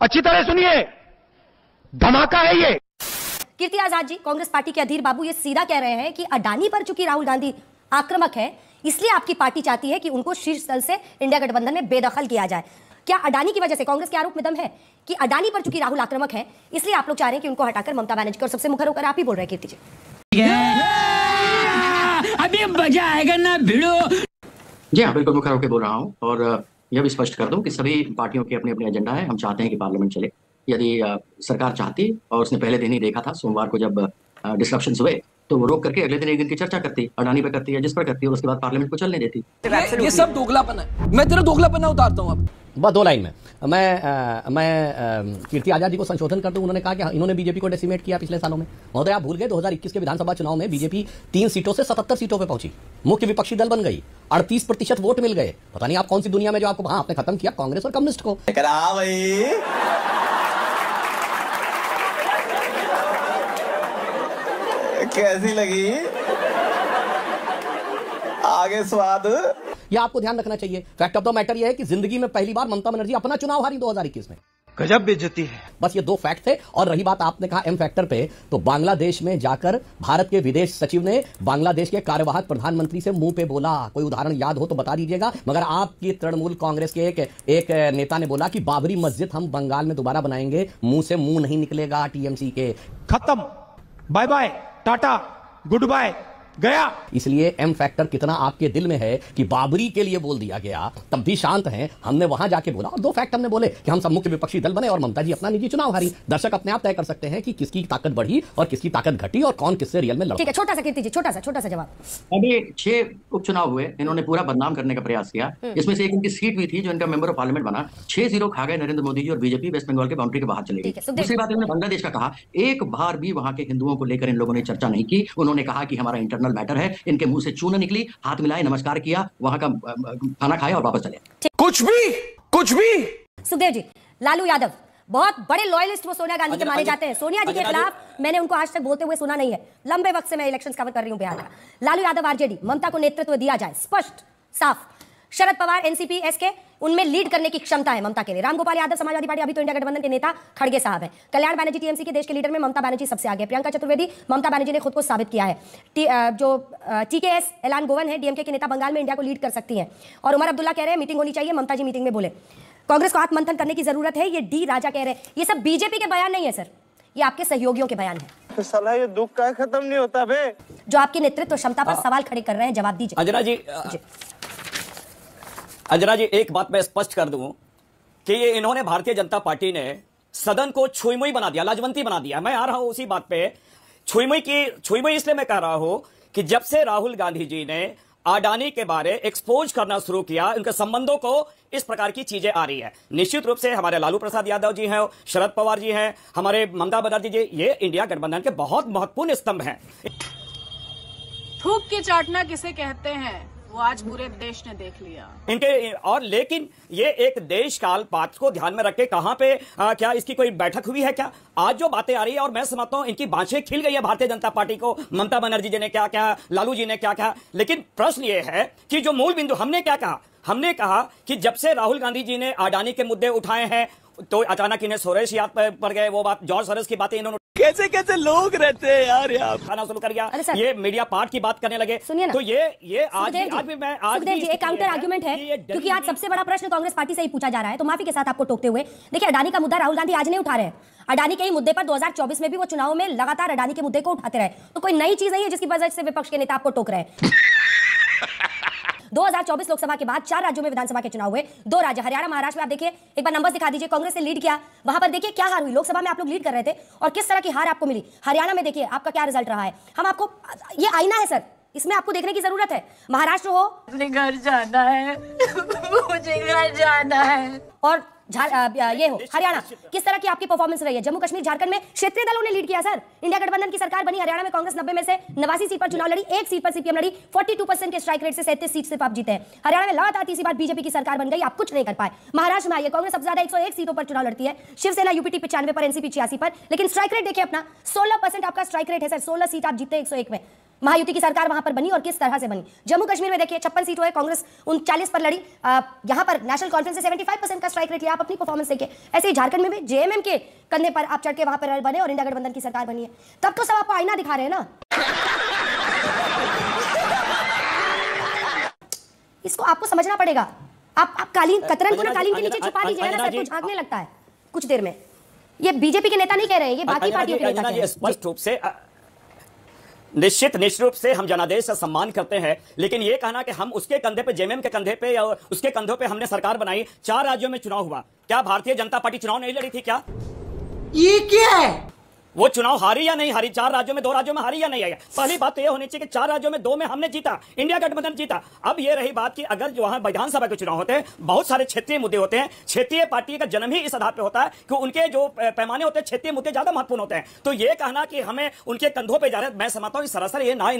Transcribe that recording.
अच्छी तरह सुनिए, धमाका है ये। कीर्ति आजाद जी, कांग्रेस पार्टी के अधीर बाबू ये सीधा कह रहे हैं कि अडानी पर चूंकि राहुल गांधी आक्रामक है, इसलिए आपकी पार्टी चाहती है कि उनको शीर्ष दल से इंडिया गठबंधन में बेदखल किया जाए। क्या अडानी की वजह से कांग्रेस के आरोप में दम है कि अडानी पर चूंकि राहुल आक्रामक है, इसलिए आप लोग चाह रहे हैं कि उनको हटाकर ममता बनर्जी को, और सबसे मुखर होकर आप ही बोल रहे हैं कीर्ति जी। अभी मजा आएगा ना भिड़ो। जी हाँ, बिल्कुल मुखर होकर बोल रहा हूँ। और यह भी स्पष्ट कर दूं कि सभी पार्टियों के अपने अपने एजेंडा है। हम चाहते हैं कि पार्लियामेंट चले। यदि सरकार चाहती, और उसने पहले दिन ही देखा था सोमवार को जब डिस्कशन हुए, तो वो रोक करके अगले दिन एक दिन की चर्चा करती, अडानी पे करती है, जिस पर करती है, और उसके बाद पार्लियामेंट को चलने देती। ये सब दोगलापन है। मैं तेरा दोगलापन उतारता हूँ अब। बस 2 लाइन में मैं कीर्ति आजाद जी को संशोधन कर दूं। उन्होंने कहा कि इन्होंने बीजेपी को डेसिमेट किया पिछले सालों में। महोदय, आप भूल गए 2021 के विधानसभा चुनाव में बीजेपी 3 सीटों से 77 सीटों पे पहुंची, मुख्य विपक्षी दल बन गई, 38% वोट मिल गए। पता नहीं आप कौन सी दुनिया में जो आपको, आपने खत्म किया कांग्रेस और कम्युनिस्ट को। कैसी लगी आगे स्वाद? यह आपको ध्यान रखना चाहिए। फैक्ट ऑफ द मैटर यह है कि जिंदगी में पहली बार ममता बनर्जी अपना चुनाव हारी 2021 में। गजब बेइज्जती है। बस ये 2 फैक्ट थे। और रही बात आपने कहा एम फैक्टर पे, तो बांग्लादेश में जाकर भारत के विदेश सचिव ने बांग्लादेश के कार्यवाहक प्रधानमंत्री से मुंह पे बोला। कोई उदाहरण याद हो तो बता दीजिएगा। मगर आपकी तृणमूल कांग्रेस के एक नेता ने बोला कि बाबरी मस्जिद हम बंगाल में दोबारा बनाएंगे। मुंह से मुंह नहीं निकलेगा टीएमसी के। खत्म, bye bye, tata, good bye, गया। इसलिए एम फैक्टर कितना आपके दिल में है कि बाबरी के लिए बोल दिया गया, तब भी शांत हैं। हमने वहां जाके बोला, और 2 फैक्ट हमने बोले कि हम सब मुख्य विपक्षी दल बने और ममता जी अपना निजी चुनाव हारी। दर्शक अपने आप तय कर सकते हैं कि किसकी ताकत बढ़ी और किसकी ताकत घटी और कौन किससे रियल में लड़ा। ठीक है, छोटा सा कीर्ति जी, छोटा सा जवाब। अभी 6 उपचुनाव हुए, इन्होंने पूरा बदनाम करने का प्रयास किया। इसमें से एक इनकी सीट भी थी जो इनका मेंबर ऑफ पार्लियामेंट बना। 6-0 खा गए नरेंद्र मोदी जी, और बीजेपी वेस्ट बंगाल के बाउंड्री के बाहर चली गई। दूसरी बात, इन्होंने बांग्लादेश का कहा, एक बार भी वहां के हिंदुओं को लेकर इन लोगों ने चर्चा नहीं की। उन्होंने कहा कि हमारा इंटरनल मैटर है। इनके मुंह से चून निकली, हाथ मिलाए, नमस्कार किया, वहां का खाना खाया और वापस चले। कुछ भी। सुखदेव जी, लालू यादव बहुत बड़े लॉयलिस्ट वो सोनिया गांधी के माने जाते हैं। सोनिया जी के खिलाफ मैंने उनको आज तक बोलते हुए सुना नहीं है। लंबे वक्त से मैं इलेक्शंस कवर कर रही हूं बिहार का। लालू यादव आरजेडी, ममता को नेतृत्व दिया जाए, स्पष्ट साफ। शरद पवार एनसीपी एसके, उनमें लीड करने की क्षमता है ममता के लिए। रामगोपाल यादव समाजवादी पार्टी, अभी तो इंडिया गठबंधन के नेता खड़गे साहब हैं। कल्याण बनर्जी टीएमसी के, देश के लीडर में ममता बनर्जी सबसे आगे। प्रियंका चतुर्वेदी, ममता बनर्जी ने खुद को साबित किया है। जो टीकेएस एलान गोवन है, डीएमके के नेता, बंगाल में इंडिया को लीड कर सकती हैं। और उमर अब्दुल्ला कह रहे हैं मीटिंग होनी चाहिए, ममता जी मीटिंग में बोले। कांग्रेस को आत्ममंथन करने की जरूरत है, ये डी राजा कह रहे हैं। ये सब बीजेपी के बयान नहीं है सर, ये आपके सहयोगियों के बयान है। तो साला ये दुख का खत्म नहीं होता बे। जो आपकी नेतृत्व क्षमता पर सवाल खड़े कर रहे हैं, जवाब दीजिए। अंजना जी, एक बात मैं स्पष्ट कर दूं कि ये इन्होंने, भारतीय जनता पार्टी ने सदन को छुईमुई बना दिया, लाजवंती बना दिया। मैं आ रहा हूं उसी बात पे। छुईमुई इसलिए मैं कह रहा हूं कि जब से राहुल गांधी जी ने अडानी के बारे एक्सपोज करना शुरू किया, उनके संबंधों को इस प्रकार की चीजें आ रही है। निश्चित रूप से हमारे लालू प्रसाद यादव जी हैं, शरद पवार जी हैं, हमारे ममता बनर्जी जी, ये इंडिया गठबंधन के बहुत महत्वपूर्ण स्तंभ हैं। थूक के चाटना किसे कहते हैं, वो आज पूरे देश ने देख लिया इनके। और लेकिन ये एक देश काल बात को ध्यान में रख के कहां पे क्या इसकी कोई बैठक हुई है क्या? आज जो बातें आ रही है, और मैं समझता हूं इनकी बाँछें खिल गई है भारतीय जनता पार्टी को। ममता बनर्जी जी ने क्या कहा, लालू जी ने क्या कहा, लेकिन प्रश्न ये है कि जो मूल बिंदु हमने क्या कहा, हमने कहा कि जब से राहुल गांधी जी ने अडानी के मुद्दे उठाए हैं, तो अचानक इन्हें सोरेश याद पर गए। वो बात, जॉर्ज सोरेश की बातें इन्होंने, कैसे लोग रहते हैं यार यहाँ खाना शुरू कर दिया। ये मीडिया पार्ट की बात करने लगे। सुनिए ना, तो ये आज भी मैं एक काउंटर आर्गुमेंट है, क्योंकि आज सबसे बड़ा प्रश्न कांग्रेस पार्टी से ही पूछा जा रहा है। तो माफी के साथ आपको टोकते हुए, देखिए अडानी का मुद्दा राहुल गांधी आज नहीं उठा रहे हैं। अडानी के ही मुद्दे पर 2024 में भी वो चुनाव में लगातार अडानी के मुद्दे को उठाते रहे। तो कोई नई चीज नहीं है जिसकी वजह से विपक्ष के नेता आपको टोक रहे हैं। 2024 लोकसभा के बाद 4 राज्यों में विधानसभा के चुनाव हुए। 2 राज्य हरियाणा, महाराष्ट्र में आप देखिए, एक बार नंबर्स दिखा दीजिए। कांग्रेस ने लीड किया, वहां पर देखिए क्या हार हुई। लोकसभा में आप लोग लीड कर रहे थे और किस तरह की हार आपको मिली। हरियाणा में देखिए आपका क्या रिजल्ट रहा है। हम आपको, ये आईना है सर, इसमें आपको देखने की जरूरत है। महाराष्ट्र हो, अपने घर जाना है, मुझे घर जाना है। और ये हो हरियाणा, किस तरह की आपकी परफॉर्मेंस रही है। जम्मू कश्मीर, झारखंड में क्षेत्रीय दलों ने लीड किया सर। इंडिया गठबंधन की सरकार बनी, हरियाणा में कांग्रेस 90 में से 89 सीट पर चुनाव लड़ी, 1 सीट पर सीपीएम लड़ी। 42% के स्ट्राइक रेट से 37 सीट सिर्फ आप जीते हैं। हरियाणा में लगातार तीसरी बार बीजेपी की सरकार बन गई, आप कुछ नहीं कर पाए। महाराष्ट्र में आइए, कांग्रेस सबसे ज्यादा 101 सीटों पर चुनाव लड़ती है, शिवसेना यूपीटी 95 पर, एनसीपी 86 पर। लेकिन स्ट्राइक रेट देखिए अपना, 16% आपका स्ट्राइक रेट है सर। 16 सीट आप जीते 101 में। महायुति की सरकार वहां पर बनी और किस तरह से बनी। जम्मू कश्मीर में देखिए 56 सीट हुए, कांग्रेस 39 पर लड़ी। यहां पर नेशनल कॉन्फ्रेंस से 75% का स्ट्राइक रेट लिया। आप अपनी परफॉर्मेंस देखिए। ऐसे ही झारखंड में भी जेएमएम के कंधे पर आप चढ़ के वहां पर बने और इंडिया गठबंधन की सरकार बनी है। तब तो सब आपको आईना दिखा रहे हैं ना। इसको आपको समझना पड़ेगा। आप कालीन कतरन को ना कालीन के नीचे छुपा दीजिए ना, सबको झांकने लगता है कुछ देर में। ये बीजेपी के नेता नहीं कह रहे हैं, ये बाकी पार्टियों के नेता कह रहे हैं। स्पष्ट रूप से निश्चित रूप से हम जनादेश का सम्मान करते हैं, लेकिन यह कहना कि हम उसके कंधे पे, जेएमएम के कंधे पे या उसके कंधों पे हमने सरकार बनाई, 4 राज्यों में चुनाव हुआ, क्या भारतीय जनता पार्टी चुनाव नहीं लड़ी थी? क्या ये क्या है? वो चुनाव हारी या नहीं हारी? 4 राज्यों में 2 राज्यों में हारी या नहीं आई? पहली बात तो ये होनी चाहिए कि 4 राज्यों में 2 में हमने जीता, इंडिया गठबंधन जीता। अब ये रही बात कि अगर जो वहां विधानसभा के चुनाव होते हैं, बहुत सारे क्षेत्रीय मुद्दे होते हैं। क्षेत्रीय पार्टी का जन्म ही इस आधार पर होता है कि उनके जो पैमाने होते हैं क्षेत्रीय मुद्दे ज्यादा महत्वपूर्ण होते हैं। तो ये कहना कि हमें उनके कंधों पर जा रहे हैं, मैं समझता हूं सरासर ये ना